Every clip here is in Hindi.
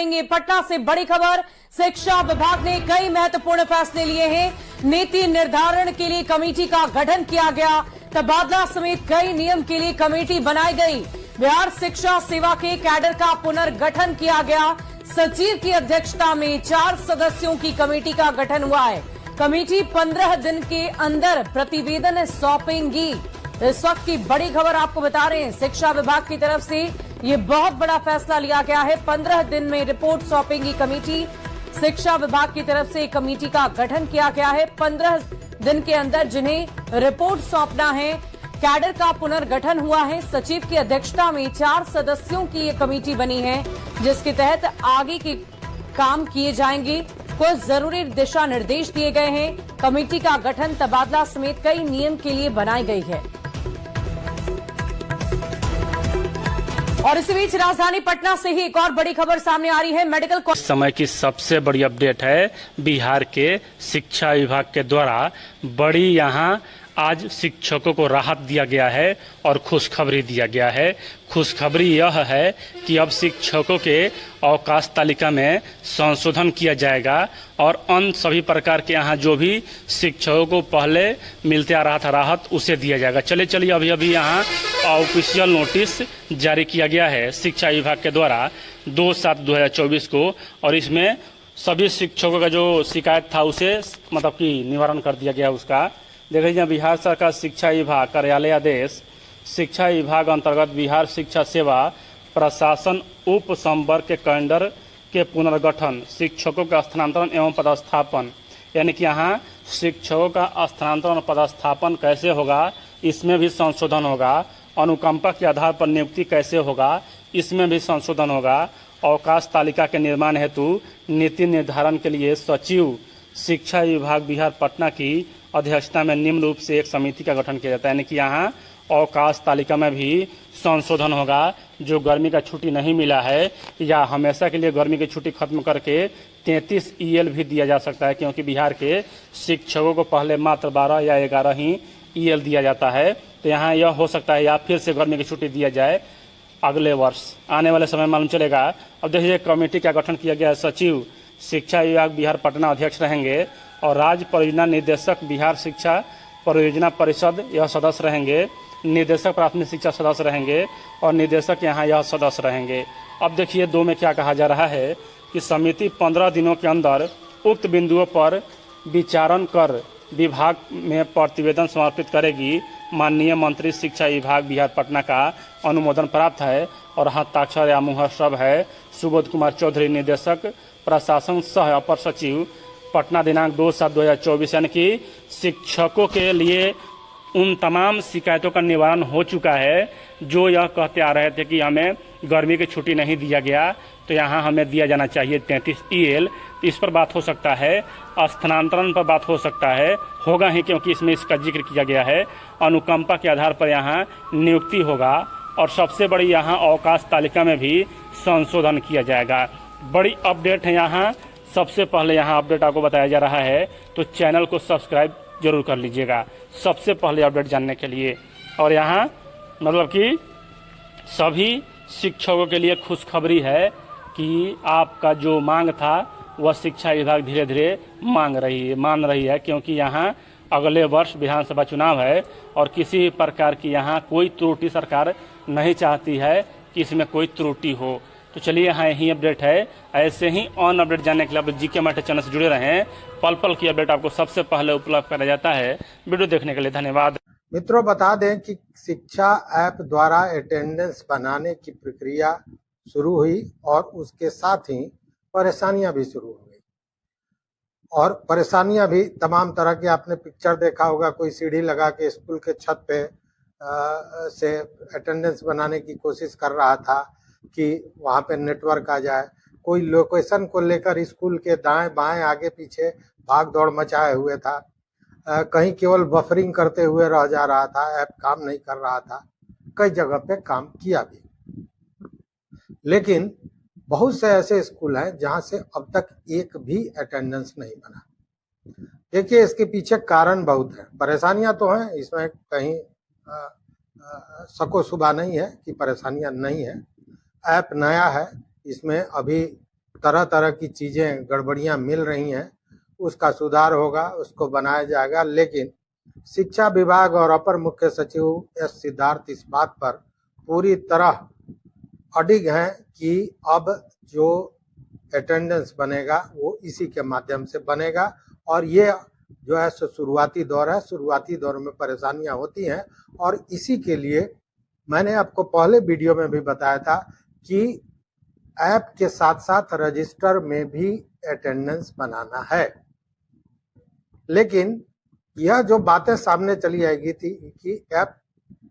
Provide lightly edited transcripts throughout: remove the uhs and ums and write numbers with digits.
देखेंगे। पटना से बड़ी खबर, शिक्षा विभाग ने कई महत्वपूर्ण फैसले लिए हैं। नीति निर्धारण के लिए कमेटी का गठन किया गया, तबादला समेत कई नियम के लिए कमेटी बनाई गई। बिहार शिक्षा सेवा के कैडर का पुनर्गठन किया गया। सचिव की अध्यक्षता में 4 सदस्यों की कमेटी का गठन हुआ है। कमेटी 15 दिन के अंदर प्रतिवेदन सौंपेंगी। इस वक्त की बड़ी खबर आपको बता रहे हैं, शिक्षा विभाग की तरफ से ये बहुत बड़ा फैसला लिया गया है। 15 दिन में रिपोर्ट सौंपेंगी कमेटी। शिक्षा विभाग की तरफ से कमेटी का गठन किया गया है। 15 दिन के अंदर जिन्हें रिपोर्ट सौंपना है। कैडर का पुनर्गठन हुआ है। सचिव की अध्यक्षता में 4 सदस्यों की ये कमेटी बनी है, जिसके तहत आगे के काम किए जाएंगे। कुछ जरूरी दिशा निर्देश दिए गए हैं। कमेटी का गठन तबादला समेत कई नियम के लिए बनाई गई है। और इसी बीच राजधानी पटना से ही एक और बड़ी खबर सामने आ रही है। मेडिकल समय की सबसे बड़ी अपडेट है, बिहार के शिक्षा विभाग के द्वारा बड़ी यहां आज शिक्षकों को राहत दिया गया है और खुशखबरी दिया गया है। खुशखबरी यह है कि अब शिक्षकों के अवकाश तालिका में संशोधन किया जाएगा और अन्य सभी प्रकार के यहाँ जो भी शिक्षकों को पहले मिलते आ रहा था राहत, उसे दिया जाएगा। चलिए अभी यहाँ ऑफिशियल नोटिस जारी किया गया है शिक्षा विभाग के द्वारा 2/7/2024 को, और इसमें सभी शिक्षकों का जो शिकायत था उसे मतलब कि निवारण कर दिया गया। उसका देख लीजिए, बिहार सरकार शिक्षा विभाग कार्यालय आदेश, शिक्षा विभाग अंतर्गत बिहार शिक्षा सेवा प्रशासन उप संवर्ग के कैडर के पुनर्गठन, शिक्षकों का स्थानांतरण एवं पदस्थापन, यानी कि यहाँ शिक्षकों का स्थानांतरण और पदस्थापन कैसे होगा, इसमें भी संशोधन होगा। अनुकंपा के आधार पर नियुक्ति कैसे होगा, इसमें भी संशोधन होगा। अवकाश तालिका के निर्माण हेतु नीति निर्धारण के लिए सचिव शिक्षा विभाग बिहार पटना की अध्यक्षता में निम्न रूप से एक समिति का गठन किया जाता है, यानी कि यहाँ अवकाश तालिका में भी संशोधन होगा। जो गर्मी का छुट्टी नहीं मिला है या हमेशा के लिए गर्मी की छुट्टी खत्म करके 33 EL भी दिया जा सकता है, क्योंकि बिहार के शिक्षकों को पहले मात्र 12 या 11 ही EL दिया जाता है। तो यहाँ यह हो सकता है या फिर से गर्मी की छुट्टी दिया जाए अगले वर्ष, आने वाले समय मालूम चलेगा। अब देखिए, कमेटी का गठन किया गया है। सचिव शिक्षा विभाग बिहार पटना अध्यक्ष रहेंगे और राज्य परियोजना निदेशक बिहार शिक्षा परियोजना परिषद यह सदस्य रहेंगे। निदेशक प्राथमिक शिक्षा सदस्य रहेंगे और निदेशक यहाँ यह सदस्य रहेंगे। अब देखिए 2 में क्या कहा जा रहा है कि समिति 15 दिनों के अंदर उक्त बिंदुओं पर विचारण कर विभाग में प्रतिवेदन समर्पित करेगी। माननीय मंत्री शिक्षा विभाग बिहार पटना का अनुमोदन प्राप्त है और हस्ताक्षर या मुहर सब है। सुबोध कुमार चौधरी निदेशक प्रशासन सह अपर सचिव पटना दिनांक 2/7/2024, यानी कि शिक्षकों के लिए उन तमाम शिकायतों का निवारण हो चुका है जो यह कहते आ रहे थे कि हमें गर्मी की छुट्टी नहीं दिया गया, तो यहाँ हमें दिया जाना चाहिए 33 EL। इस पर बात हो सकता है, स्थानांतरण पर बात हो सकता है, होगा ही क्योंकि इसमें इसका जिक्र किया गया है। अनुकंपा के आधार पर यहाँ नियुक्ति होगा और सबसे बड़ी यहाँ अवकाश तालिका में भी संशोधन किया जाएगा। बड़ी अपडेट है यहाँ। सबसे पहले यहाँ अपडेट आपको बताया जा रहा है, तो चैनल को सब्सक्राइब जरूर कर लीजिएगा सबसे पहले अपडेट जानने के लिए। और यहाँ मतलब कि सभी शिक्षकों के लिए खुशखबरी है कि आपका जो मांग था वह शिक्षा विभाग धीरे धीरे मान रही है, क्योंकि यहाँ अगले वर्ष विधानसभा चुनाव है और किसी प्रकार की यहाँ कोई त्रुटि सरकार नहीं चाहती है कि इसमें कोई त्रुटि हो। तो चलिए, यहाँ यही अपडेट है। ऐसे ही ऑन अपडेट जानने के लिए आप GK मैटर चैनल से जुड़े रहें। पल पल की अपडेट आपको सबसे पहले उपलब्ध कराया जाता है। वीडियो देखने के लिए धन्यवाद। मित्रों, बता दें कि शिक्षा ऐप द्वारा अटेंडेंस बनाने की प्रक्रिया शुरू हुई और उसके साथ ही परेशानियां भी शुरू हो गई। और परेशानियां भी तमाम तरह की, आपने पिक्चर देखा होगा, कोई सीढ़ी लगा के स्कूल के छत पे से अटेंडेंस बनाने की कोशिश कर रहा था कि वहां पे नेटवर्क आ जाए। कोई लोकेशन को लेकर स्कूल के दाएं बाएं आगे पीछे भाग दौड़ मचाए हुए था। कहीं केवल बफरिंग करते हुए रह जा रहा था, ऐप काम नहीं कर रहा था। कई जगह पे काम किया भी, लेकिन बहुत से ऐसे स्कूल हैं जहां से अब तक एक भी अटेंडेंस नहीं बना। देखिए, इसके पीछे कारण बहुत है। परेशानियां तो हैं, इसमें कहीं शको शुबा नहीं है कि परेशानियां नहीं है। ऐप नया है, इसमें अभी तरह तरह की चीजें गड़बड़ियां मिल रही हैं, उसका सुधार होगा, उसको बनाया जाएगा। लेकिन शिक्षा विभाग और अपर मुख्य सचिव एस सिद्धार्थ इस बात पर पूरी तरह अडिग हैं कि अब जो अटेंडेंस बनेगा वो इसी के माध्यम से बनेगा। और ये जो है शुरुआती दौर है, शुरुआती दौर में परेशानियां होती हैं और इसी के लिए मैंने आपको पहले वीडियो में भी बताया था कि ऐप के साथ साथ रजिस्टर में भी अटेंडेंस बनाना है। लेकिन यह जो बातें सामने चली आएगी थी कि ऐप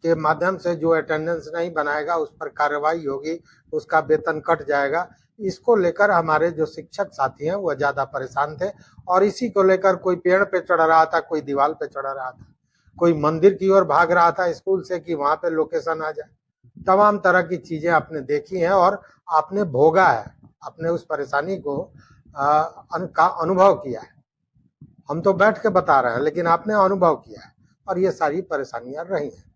के माध्यम से जो अटेंडेंस नहीं बनाएगा उस पर कार्रवाई होगी, उसका वेतन कट जाएगा, इसको लेकर हमारे जो शिक्षक साथी हैं वह ज्यादा परेशान थे। और इसी को लेकर कोई पेड़ पे चढ़ रहा था, कोई दीवार पे चढ़ रहा था, कोई मंदिर की ओर भाग रहा था स्कूल से कि वहां पे लोकेशन आ जाए। तमाम तरह की चीजें आपने देखी हैं और आपने भोगा है, आपने उस परेशानी को का अनुभव किया है। हम तो बैठ के बता रहे हैं, लेकिन आपने अनुभव किया है और ये सारी परेशानियां रही हैं।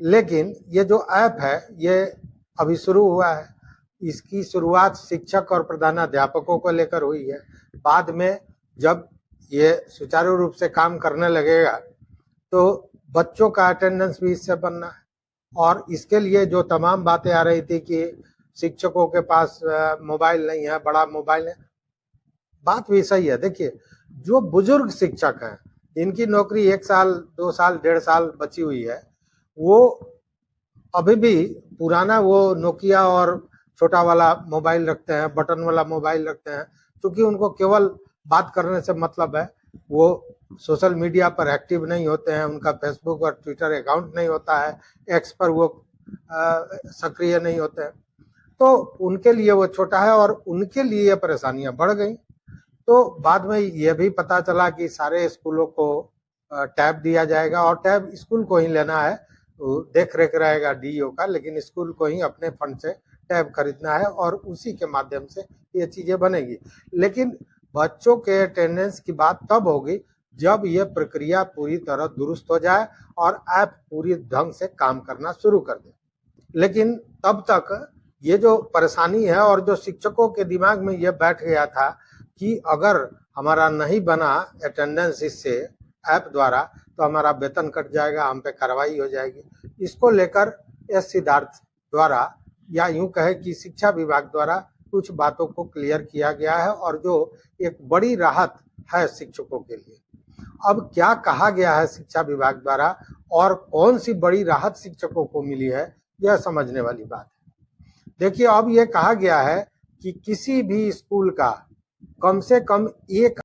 लेकिन ये जो ऐप है ये अभी शुरू हुआ है, इसकी शुरुआत शिक्षक और प्रधानाध्यापकों को लेकर हुई है। बाद में जब ये सुचारू रूप से काम करने लगेगा तो बच्चों का अटेंडेंस भी इससे बनना है। और इसके लिए जो तमाम बातें आ रही थी कि शिक्षकों के पास मोबाइल नहीं है, बड़ा मोबाइल है, बात भी सही है। देखिए, जो बुजुर्ग शिक्षक हैं, इनकी नौकरी 1 साल 2 साल 1.5 साल बची हुई है, वो अभी भी पुराना वो नोकिया और छोटा वाला मोबाइल रखते हैं, बटन वाला मोबाइल रखते हैं, क्योंकि उनको केवल बात करने से मतलब है। वो सोशल मीडिया पर एक्टिव नहीं होते हैं, उनका फेसबुक और ट्विटर अकाउंट नहीं होता है, एक्स पर वो सक्रिय नहीं होते हैं, तो उनके लिए वो छोटा है और उनके लिए ये परेशानियां बढ़ गई। तो बाद में ये भी पता चला कि सारे स्कूलों को टैब दिया जाएगा और टैब स्कूल को ही लेना है, देख रेख रहेगा डीईओ का, लेकिन स्कूल को ही अपने फंड से टैब खरीदना है और उसी के माध्यम से ये चीजें बनेगी। लेकिन बच्चों के अटेंडेंस की बात तब होगी जब ये प्रक्रिया पूरी तरह दुरुस्त हो जाए और ऐप पूरी ढंग से काम करना शुरू कर दे। लेकिन तब तक ये जो परेशानी है और जो शिक्षकों के दिमाग में ये बैठ गया था कि अगर हमारा नहीं बना अटेंडेंस इससे ऐप द्वारा तो हमारा वेतन कट जाएगा, हम पे कार्रवाई हो जाएगी, इसको लेकर एस सिद्धार्थ द्वारा या यूं कहे कि शिक्षा विभाग द्वारा कुछ बातों को क्लियर किया गया है और जो एक बड़ी राहत है शिक्षकों के लिए। अब क्या कहा गया है शिक्षा विभाग द्वारा और कौन सी बड़ी राहत शिक्षकों को मिली है, यह समझने वाली बात है। देखिए, अब यह कहा गया है कि किसी भी स्कूल का कम से कम एक